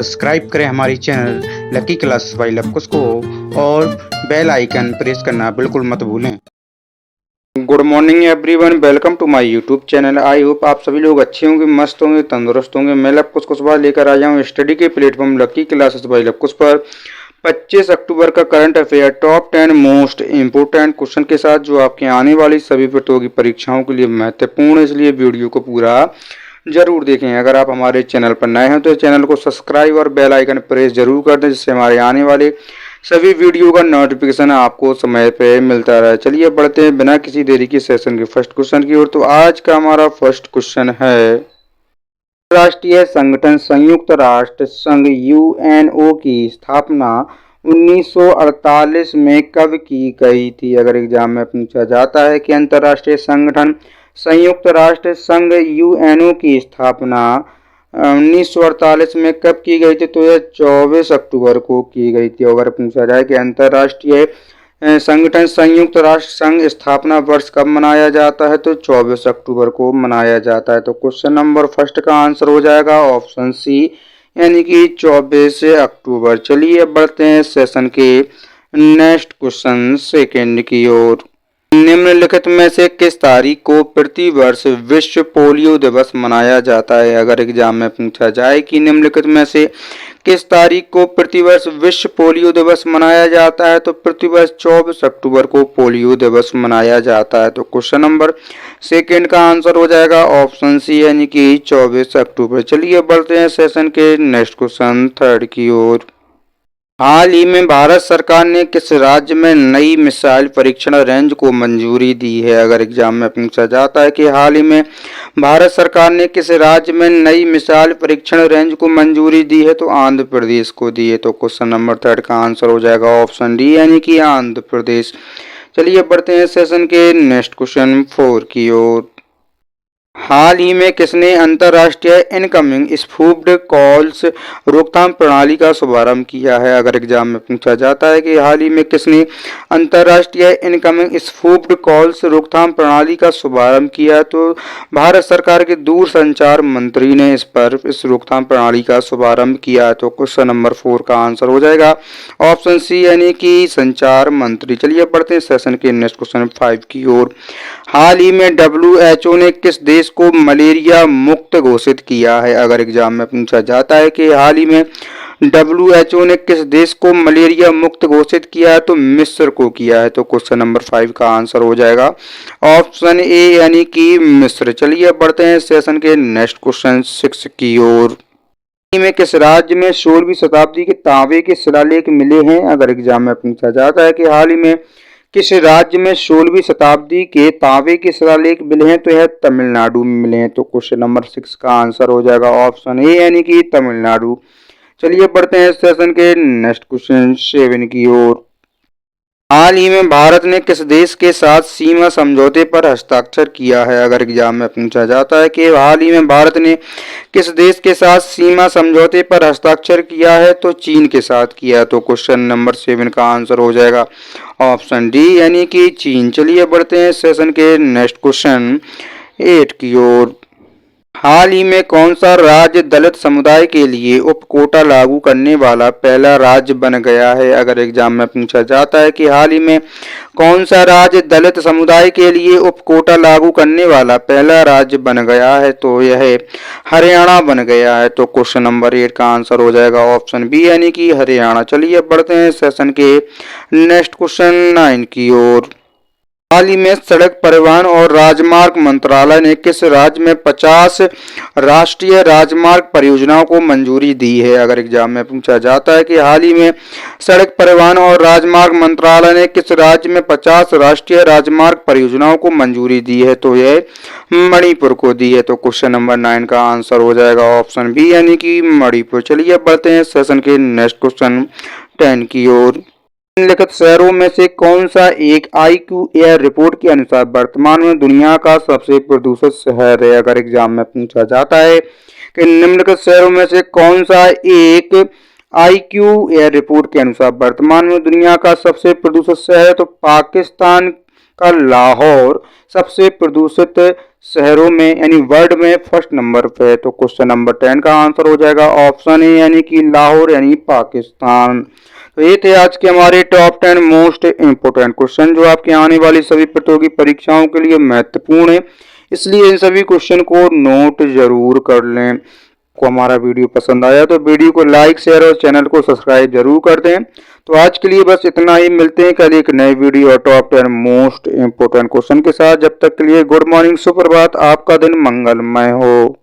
Subscribe करें हमारी channel lucky classes by Lavkush को और बेल आइकन प्रेस करना बिल्कुल मत भूलें। Good morning everyone, welcome to my YouTube channel. I hope आप सभी लोग अच्छे होंगे, मस्त होंगे, तंदुरुस्त होंगे। मैं लवकुश कुशवाहा लेकर आया हूँ स्टडी के platform lucky classes by Lavkush पर 25 अक्टूबर का current affair top 10 most important question के साथ, जो आपके आने वाली सभी प्रतियोगी परीक्षाओं के लिए महत्वपूर्ण है। इसलिए वीडियो को पूरा जरूर देखें। अगर आप हमारे चैनल पर नए हैं तो चैनल को सब्सक्राइब और बेल आइकन प्रेस जरूर कर दें, जिससे हमारे आने वाले सभी वीडियो का नोटिफिकेशन आपको समय पे मिलता रहे। चलिए बढ़ते हैं बिना किसी देरी के सेशन के फर्स्ट क्वेश्चन की ओर। तो आज का हमारा फर्स्ट क्वेश्चन है, राष्ट्रीय संगठन संयुक्त राष्ट्र संघ यूएनओ की स्थापना 1948 में कब की गई थी? अगर एग्जाम में पूछा जाता है कि अंतर्राष्ट्रीय संगठन संयुक्त राष्ट्र संघ यूएनओ की स्थापना 1948 में कब की गई थी, तो यह 24 अक्टूबर को की गई थी। अगर पूछा जाए कि अंतर्राष्ट्रीय संगठन संयुक्त राष्ट्र संघ स्थापना वर्ष कब मनाया जाता है, तो 24 अक्टूबर को मनाया जाता है। तो क्वेश्चन नंबर फर्स्ट का आंसर हो जाएगा ऑप्शन सी, यानी कि 24 अक्टूबर। चलिए बढ़ते हैं सेशन के नेक्स्ट क्वेश्चन सेकेंड की ओर। निम्नलिखित में से किस तारीख को प्रतिवर्ष विश्व पोलियो दिवस मनाया जाता है? अगर एग्जाम में पूछा जाए कि निम्नलिखित में से किस तारीख को प्रतिवर्ष विश्व पोलियो दिवस मनाया जाता है, तो प्रतिवर्ष 24 अक्टूबर को पोलियो दिवस मनाया जाता है। तो क्वेश्चन नंबर सेकेंड का आंसर हो जाएगा ऑप्शन सी, यानी कि 24 अक्टूबर। चलिए बढ़ते हैं सेशन के नेक्स्ट क्वेश्चन थर्ड की ओर। हाल ही में भारत सरकार ने किस राज्य में नई मिसाइल परीक्षण रेंज को मंजूरी दी है? अगर एग्जाम में पूछा जाता है कि हाल ही में भारत सरकार ने किस राज्य में नई मिसाइल परीक्षण रेंज को मंजूरी दी है, तो आंध्र प्रदेश को दी है। तो क्वेश्चन नंबर थर्ड का आंसर हो जाएगा ऑप्शन डी, यानी कि आंध्र प्रदेश। चलिए बढ़ते हैं सेशन के नेक्स्ट क्वेश्चन फोर की ओर। हाल ही में किसने अंतर्राष्ट्रीय इनकमिंग स्पूफ्ड कॉल्स रोकथाम प्रणाली का शुभारंभ किया है? अगर एग्जाम में पूछा जाता है कि हाल ही में किसने अंतर्राष्ट्रीय इनकमिंग स्पूफ्ड कॉल्स रोकथाम प्रणाली का शुभारंभ किया, तो भारत सरकार के दूरसंचार मंत्री ने इस रोकथाम प्रणाली का शुभारंभ किया है। तो क्वेश्चन नंबर 4 का आंसर हो जाएगा ऑप्शन सी, यानी कि संचार मंत्री। चलिए बढ़ते हैं सेशन के नेक्स्ट क्वेश्चन 5 की ओर। हाल ही में WHO ने किस देश को मलेरिया मुक्त घोषित किया है? अगर एग्जाम में पूछा जाता है कि हाल ही में WHO ने किस देश को मलेरिया मुक्त घोषित किया है, तो मिस्र को किया है। तो क्वेश्चन नंबर 5 का आंसर हो जाएगा ऑप्शन ए, यानी कि मिस्र। चलिए बढ़ते हैं सेशन के नेक्स्ट क्वेश्चन 6 की ओर। में किस राज्य में 16वीं शताब्दी के तांबे के शिलालेख मिले हैं? अगर एग्जाम में पूछा जाता है कि हाल ही में किस राज्य में 16वीं शताब्दी के तांबे के शिलालेख मिले हैं, तो यह तमिलनाडु में मिले हैं। तो क्वेश्चन नंबर 6 का आंसर हो जाएगा ऑप्शन ए, यानी कि तमिलनाडु। चलिए बढ़ते हैं सेशन के नेक्स्ट क्वेश्चन 7 की ओर। हाल ही में भारत ने किस देश के साथ सीमा समझौते पर हस्ताक्षर किया है? अगर एग्जाम में पूछा जाता है कि हाल ही में भारत ने किस देश के साथ सीमा समझौते पर हस्ताक्षर किया है, तो चीन के साथ किया। तो क्वेश्चन नंबर 7 का आंसर हो जाएगा ऑप्शन डी, यानी कि चीन। चलिए बढ़ते हैं सेशन के नेक्स्ट क्वेश्चन 8 की ओर। हाल ही में कौन सा राज्य दलित समुदाय के लिए उप कोटा लागू करने वाला पहला राज्य बन गया है? अगर एग्जाम में पूछा जाता है कि हाल ही में कौन सा राज्य दलित समुदाय के लिए उप कोटा लागू करने वाला पहला राज्य बन गया है, तो यह हरियाणा बन गया है। तो क्वेश्चन नंबर 8 का आंसर हो जाएगा ऑप्शन बी, यानी कि हरियाणा। चलिए बढ़ते हैं सेशन के नेक्स्ट क्वेश्चन 9 की ओर। हाल ही में सड़क परिवहन और राजमार्ग मंत्रालय ने किस राज्य में 50 राष्ट्रीय राजमार्ग परियोजनाओं को मंजूरी दी है? अगर एग्जाम में पूछा जाता है कि हाल ही में सड़क परिवहन और राजमार्ग मंत्रालय ने किस राज्य में 50 राष्ट्रीय राजमार्ग परियोजनाओं को मंजूरी दी है, तो यह मणिपुर को दी है। तो क्वेश्चन नंबर 9 का आंसर हो जाएगा ऑप्शन बी, यानी कि मणिपुर। चलिए बढ़ते हैं सेशन के नेक्स्ट क्वेश्चन 10 की ओर। निम्नलिखित शहरों में से कौन सा एक IQ एयर रिपोर्ट के अनुसार वर्तमान में दुनिया का सबसे प्रदूषित शहर है? अगर एग्जाम में पूछा जाता है कि निम्नलिखित शहरों में से कौन सा एक IQ एयर रिपोर्ट के अनुसार वर्तमान में दुनिया का सबसे प्रदूषित शहर है, तो पाकिस्तान का लाहौर सबसे प्रदूषित शहरों में यानी वर्ल्ड में फर्स्ट नंबर पे है। तो क्वेश्चन नंबर 10 का आंसर हो जाएगा ऑप्शन ए यानी कि लाहौर यानी पाकिस्तान। तो ये थे आज के हमारे टॉप 10 मोस्ट इम्पोर्टेंट क्वेश्चन जो आपके आने वाली सभी प्रतियोगी परीक्षाओं के लिए महत्वपूर्ण है, इसलिए इन सभी क्वेश्चन को नोट जरूर कर लें। को हमारा वीडियो पसंद आया तो वीडियो को लाइक शेयर और चैनल को सब्सक्राइब जरूर कर दें। तो आज के लिए बस इतना ही, मिलते हैं कल एक नई वीडियो और टॉप 10 मोस्ट इम्पोर्टेंट क्वेश्चन के साथ। जब तक के लिए गुड मॉर्निंग, सुप्रभात, आपका दिन मंगलमय हो।